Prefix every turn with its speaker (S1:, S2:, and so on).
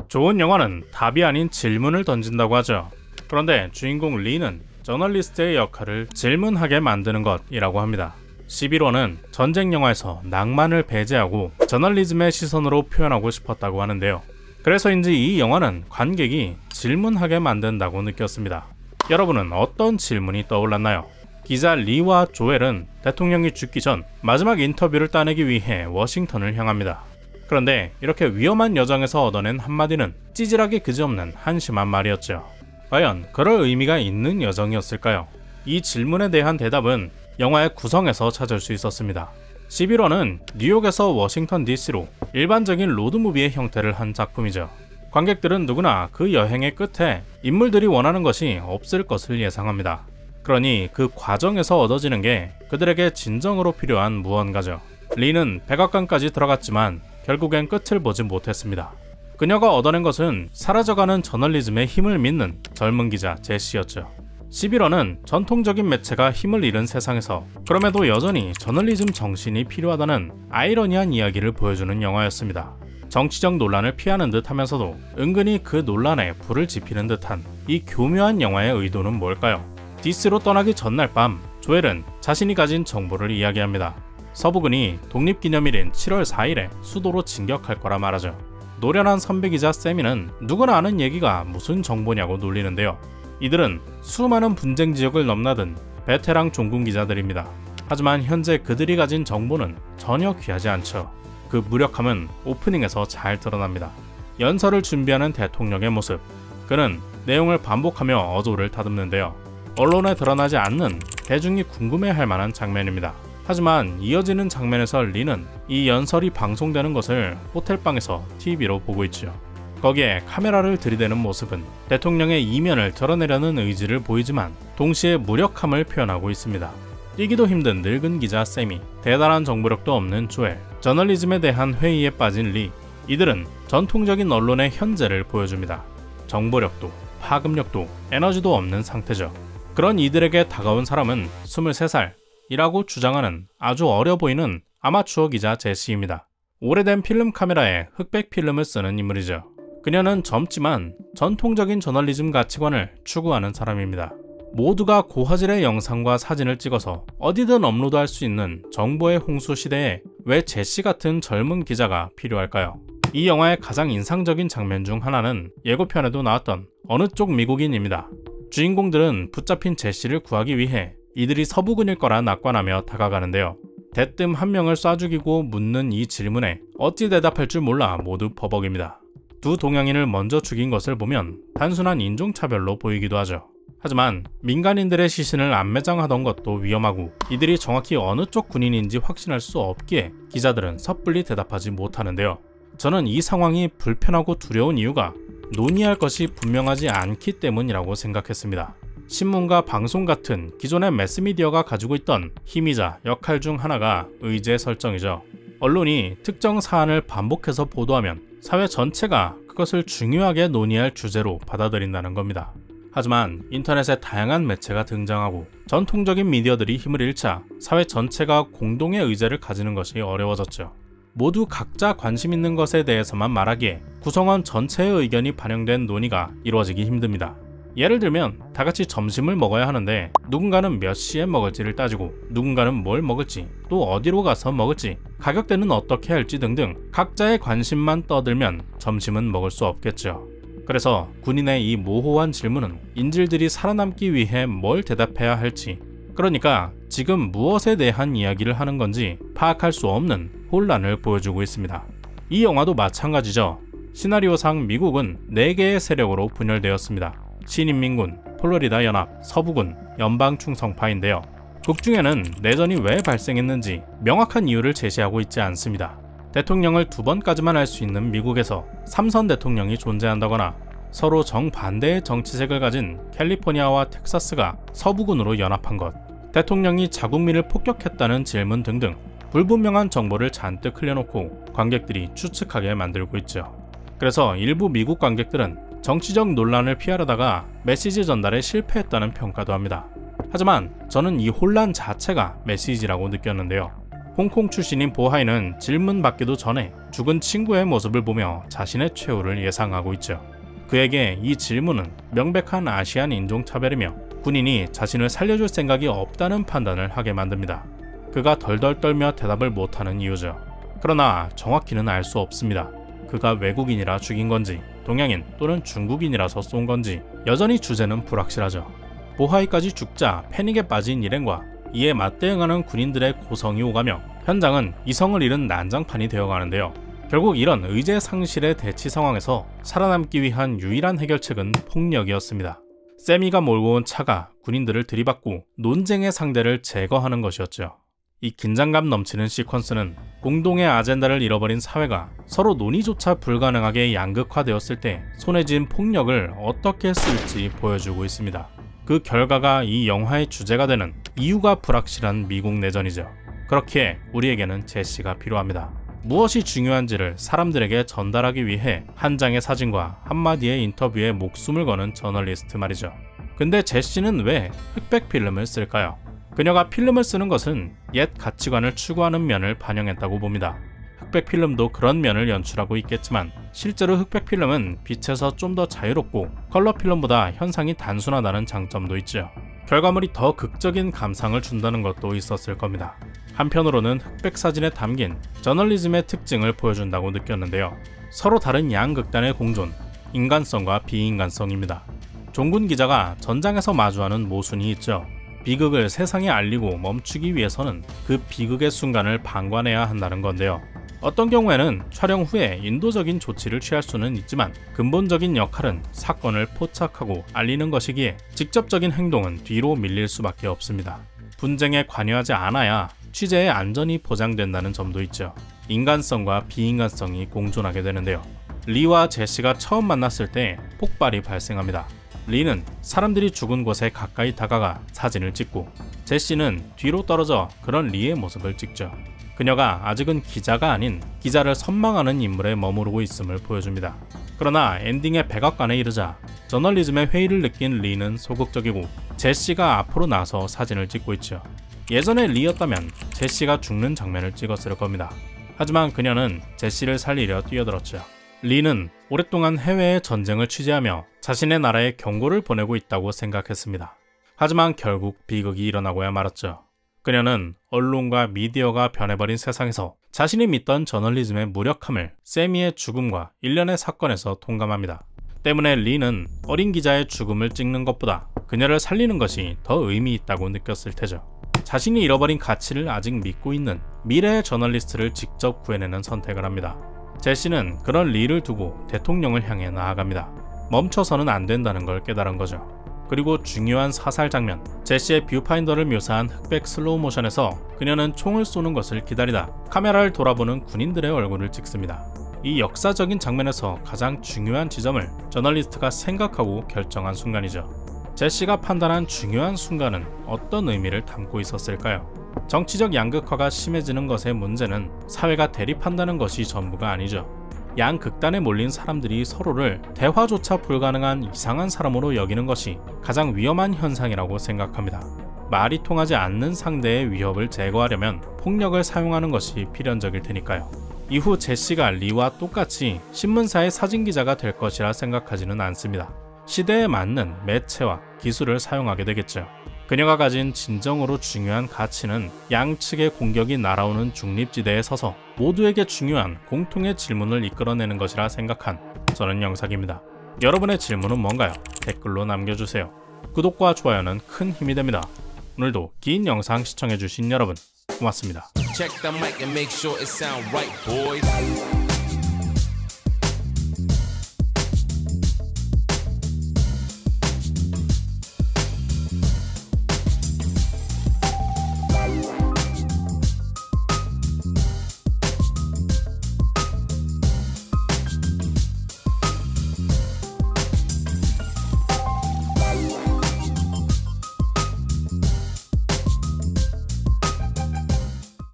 S1: 좋은 영화는 답이 아닌 질문을 던진다고 하죠. 그런데 주인공 리는 저널리스트의 역할을 질문하게 만드는 것이라고 합니다. 11호는 전쟁 영화에서 낭만을 배제하고 저널리즘의 시선으로 표현하고 싶었다고 하는데요. 그래서인지 이 영화는 관객이 질문하게 만든다고 느꼈습니다. 여러분은 어떤 질문이 떠올랐나요? 기자 리와 조엘은 대통령이 죽기 전 마지막 인터뷰를 따내기 위해 워싱턴을 향합니다. 그런데 이렇게 위험한 여정에서 얻어낸 한마디는 찌질하게 그지없는 한심한 말이었죠. 과연 그럴 의미가 있는 여정이었을까요? 이 질문에 대한 대답은 영화의 구성에서 찾을 수 있었습니다. 11호는 뉴욕에서 워싱턴 DC로 일반적인 로드무비의 형태를 한 작품이죠. 관객들은 누구나 그 여행의 끝에 인물들이 원하는 것이 없을 것을 예상합니다. 그러니 그 과정에서 얻어지는 게 그들에게 진정으로 필요한 무언가죠. 리는 백악관까지 들어갔지만 결국엔 끝을 보지 못했습니다. 그녀가 얻어낸 것은 사라져가는 저널리즘의 힘을 믿는 젊은 기자 제시였죠. 11호는 전통적인 매체가 힘을 잃은 세상에서 그럼에도 여전히 저널리즘 정신이 필요하다는 아이러니한 이야기를 보여주는 영화였습니다. 정치적 논란을 피하는 듯 하면서도 은근히 그 논란에 불을 지피는 듯한 이 교묘한 영화의 의도는 뭘까요? 디스로 떠나기 전날 밤, 조엘은 자신이 가진 정보를 이야기합니다. 서부군이 독립기념일인 7월 4일에 수도로 진격할 거라 말하죠. 노련한 선배기자 세미는 누구나 아는 얘기가 무슨 정보냐고 놀리는데요. 이들은 수많은 분쟁 지역을 넘나든 베테랑 종군 기자들입니다. 하지만 현재 그들이 가진 정보는 전혀 귀하지 않죠. 그 무력함은 오프닝에서 잘 드러납니다. 연설을 준비하는 대통령의 모습. 그는 내용을 반복하며 어조를 다듬는데요. 언론에 드러나지 않는 대중이 궁금해할 만한 장면입니다. 하지만 이어지는 장면에서 리는 이 연설이 방송되는 것을 호텔방에서 TV로 보고 있죠. 거기에 카메라를 들이대는 모습은 대통령의 이면을 드러내려는 의지를 보이지만 동시에 무력함을 표현하고 있습니다. 뛰기도 힘든 늙은 기자 세미, 대단한 정보력도 없는 조엘, 저널리즘에 대한 회의에 빠진 리, 이들은 전통적인 언론의 현재를 보여줍니다. 정보력도, 파급력도, 에너지도 없는 상태죠. 그런 이들에게 다가온 사람은 23살이라고 주장하는 아주 어려 보이는 아마추어 기자 제시입니다. 오래된 필름 카메라에 흑백 필름을 쓰는 인물이죠. 그녀는 젊지만 전통적인 저널리즘 가치관을 추구하는 사람입니다. 모두가 고화질의 영상과 사진을 찍어서 어디든 업로드할 수 있는 정보의 홍수 시대에 왜 제시 같은 젊은 기자가 필요할까요? 이 영화의 가장 인상적인 장면 중 하나는 예고편에도 나왔던 어느 쪽 미국인입니다. 주인공들은 붙잡힌 제시를 구하기 위해 이들이 서부군일 거라 낙관하며 다가가는데요. 대뜸 한 명을 쏴 죽이고 묻는 이 질문에 어찌 대답할 줄 몰라 모두 버벅입니다. 두 동양인을 먼저 죽인 것을 보면 단순한 인종차별로 보이기도 하죠. 하지만 민간인들의 시신을 안매장하던 것도 위험하고 이들이 정확히 어느 쪽 군인인지 확신할 수 없기에 기자들은 섣불리 대답하지 못하는데요. 저는 이 상황이 불편하고 두려운 이유가 논의할 것이 분명하지 않기 때문이라고 생각했습니다. 신문과 방송 같은 기존의 매스미디어가 가지고 있던 힘이자 역할 중 하나가 의제 설정이죠. 언론이 특정 사안을 반복해서 보도하면 사회 전체가 그것을 중요하게 논의할 주제로 받아들인다는 겁니다. 하지만 인터넷에 다양한 매체가 등장하고 전통적인 미디어들이 힘을 잃자 사회 전체가 공동의 의제를 가지는 것이 어려워졌죠. 모두 각자 관심 있는 것에 대해서만 말하기에 구성원 전체의 의견이 반영된 논의가 이루어지기 힘듭니다. 예를 들면 다같이 점심을 먹어야 하는데 누군가는 몇 시에 먹을지를 따지고 누군가는 뭘 먹을지 또 어디로 가서 먹을지 가격대는 어떻게 할지 등등 각자의 관심만 떠들면 점심은 먹을 수 없겠죠. 그래서 군인의 이 모호한 질문은 인질들이 살아남기 위해 뭘 대답해야 할지, 그러니까 지금 무엇에 대한 이야기를 하는 건지 파악할 수 없는 혼란을 보여주고 있습니다. 이 영화도 마찬가지죠. 시나리오상 미국은 4개의 세력으로 분열되었습니다. 신인민군, 플로리다 연합, 서부군, 연방충성파인데요. 극 중에는 내전이 왜 발생했는지 명확한 이유를 제시하고 있지 않습니다. 대통령을 2번까지만 할 수 있는 미국에서 3선 대통령이 존재한다거나 서로 정반대의 정치색을 가진 캘리포니아와 텍사스가 서부군으로 연합한 것, 대통령이 자국민을 폭격했다는 질문 등등 불분명한 정보를 잔뜩 흘려놓고 관객들이 추측하게 만들고 있죠. 그래서 일부 미국 관객들은 정치적 논란을 피하려다가 메시지 전달에 실패했다는 평가도 합니다. 하지만 저는 이 혼란 자체가 메시지라고 느꼈는데요. 홍콩 출신인 보하이는 질문받기도 전에 죽은 친구의 모습을 보며 자신의 최후를 예상하고 있죠. 그에게 이 질문은 명백한 아시안 인종차별이며 군인이 자신을 살려줄 생각이 없다는 판단을 하게 만듭니다. 그가 덜덜 떨며 대답을 못하는 이유죠. 그러나 정확히는 알 수 없습니다. 그가 외국인이라 죽인 건지 동양인 또는 중국인이라서 쏜 건지 여전히 주제는 불확실하죠. 보하이까지 죽자 패닉에 빠진 일행과 이에 맞대응하는 군인들의 고성이 오가며 현장은 이성을 잃은 난장판이 되어가는데요. 결국 이런 의제 상실의 대치 상황에서 살아남기 위한 유일한 해결책은 폭력이었습니다. 세미가 몰고 온 차가 군인들을 들이받고 논쟁의 상대를 제거하는 것이었죠. 이 긴장감 넘치는 시퀀스는 공동의 아젠다를 잃어버린 사회가 서로 논의조차 불가능하게 양극화되었을 때 손에 쥔 폭력을 어떻게 쓸지 보여주고 있습니다. 그 결과가 이 영화의 주제가 되는 이유가 불확실한 미국 내전이죠. 그렇기에 우리에게는 제시가 필요합니다. 무엇이 중요한지를 사람들에게 전달하기 위해 한 장의 사진과 한마디의 인터뷰에 목숨을 거는 저널리스트 말이죠. 근데 제시는 왜 흑백 필름을 쓸까요? 그녀가 필름을 쓰는 것은 옛 가치관을 추구하는 면을 반영했다고 봅니다. 흑백 필름도 그런 면을 연출하고 있겠지만 실제로 흑백 필름은 빛에서 좀 더 자유롭고 컬러 필름보다 현상이 단순하다는 장점도 있죠. 결과물이 더 극적인 감상을 준다는 것도 있었을 겁니다. 한편으로는 흑백 사진에 담긴 저널리즘의 특징을 보여준다고 느꼈는데요. 서로 다른 양극단의 공존, 인간성과 비인간성입니다. 종군 기자가 전장에서 마주하는 모순이 있죠. 비극을 세상에 알리고 멈추기 위해서는 그 비극의 순간을 방관해야 한다는 건데요. 어떤 경우에는 촬영 후에 인도적인 조치를 취할 수는 있지만 근본적인 역할은 사건을 포착하고 알리는 것이기에 직접적인 행동은 뒤로 밀릴 수밖에 없습니다. 분쟁에 관여하지 않아야 취재의 안전이 보장된다는 점도 있죠. 인간성과 비인간성이 공존하게 되는데요. 리와 제시가 처음 만났을 때 폭발이 발생합니다. 리는 사람들이 죽은 곳에 가까이 다가가 사진을 찍고 제시는 뒤로 떨어져 그런 리의 모습을 찍죠. 그녀가 아직은 기자가 아닌 기자를 선망하는 인물에 머무르고 있음을 보여줍니다. 그러나 엔딩의 백악관에 이르자 저널리즘의 회의를 느낀 리는 소극적이고 제시가 앞으로 나서 사진을 찍고 있죠. 예전에 리였다면 제시가 죽는 장면을 찍었을 겁니다. 하지만 그녀는 제시를 살리려 뛰어들었죠. 리는 오랫동안 해외의 전쟁을 취재하며 자신의 나라에 경고를 보내고 있다고 생각했습니다. 하지만 결국 비극이 일어나고야 말았죠. 그녀는 언론과 미디어가 변해버린 세상에서 자신이 믿던 저널리즘의 무력함을 세미의 죽음과 일련의 사건에서 통감합니다. 때문에 리는 어린 기자의 죽음을 찍는 것보다 그녀를 살리는 것이 더 의미 있다고 느꼈을 테죠. 자신이 잃어버린 가치를 아직 믿고 있는 미래의 저널리스트를 직접 구해내는 선택을 합니다. 제시는 그런 리를 두고 대통령을 향해 나아갑니다. 멈춰서는 안 된다는 걸 깨달은 거죠. 그리고 중요한 사살 장면, 제시의 뷰파인더를 묘사한 흑백 슬로우 모션에서 그녀는 총을 쏘는 것을 기다리다 카메라를 돌아보는 군인들의 얼굴을 찍습니다. 이 역사적인 장면에서 가장 중요한 지점을 저널리스트가 생각하고 결정한 순간이죠. 제시가 판단한 중요한 순간은 어떤 의미를 담고 있었을까요? 정치적 양극화가 심해지는 것의 문제는 사회가 대립한다는 것이 전부가 아니죠. 양극단에 몰린 사람들이 서로를 대화조차 불가능한 이상한 사람으로 여기는 것이 가장 위험한 현상이라고 생각합니다. 말이 통하지 않는 상대의 위협을 제거하려면 폭력을 사용하는 것이 필연적일 테니까요. 이후 제시가 리와 똑같이 신문사의 사진기자가 될 것이라 생각하지는 않습니다. 시대에 맞는 매체와 기술을 사용하게 되겠죠. 그녀가 가진 진정으로 중요한 가치는 양측의 공격이 날아오는 중립지대에 서서 모두에게 중요한 공통의 질문을 이끌어내는 것이라 생각한 저는 영상입니다. 여러분의 질문은 뭔가요? 댓글로 남겨주세요. 구독과 좋아요는 큰 힘이 됩니다. 오늘도 긴 영상 시청해주신 여러분 고맙습니다.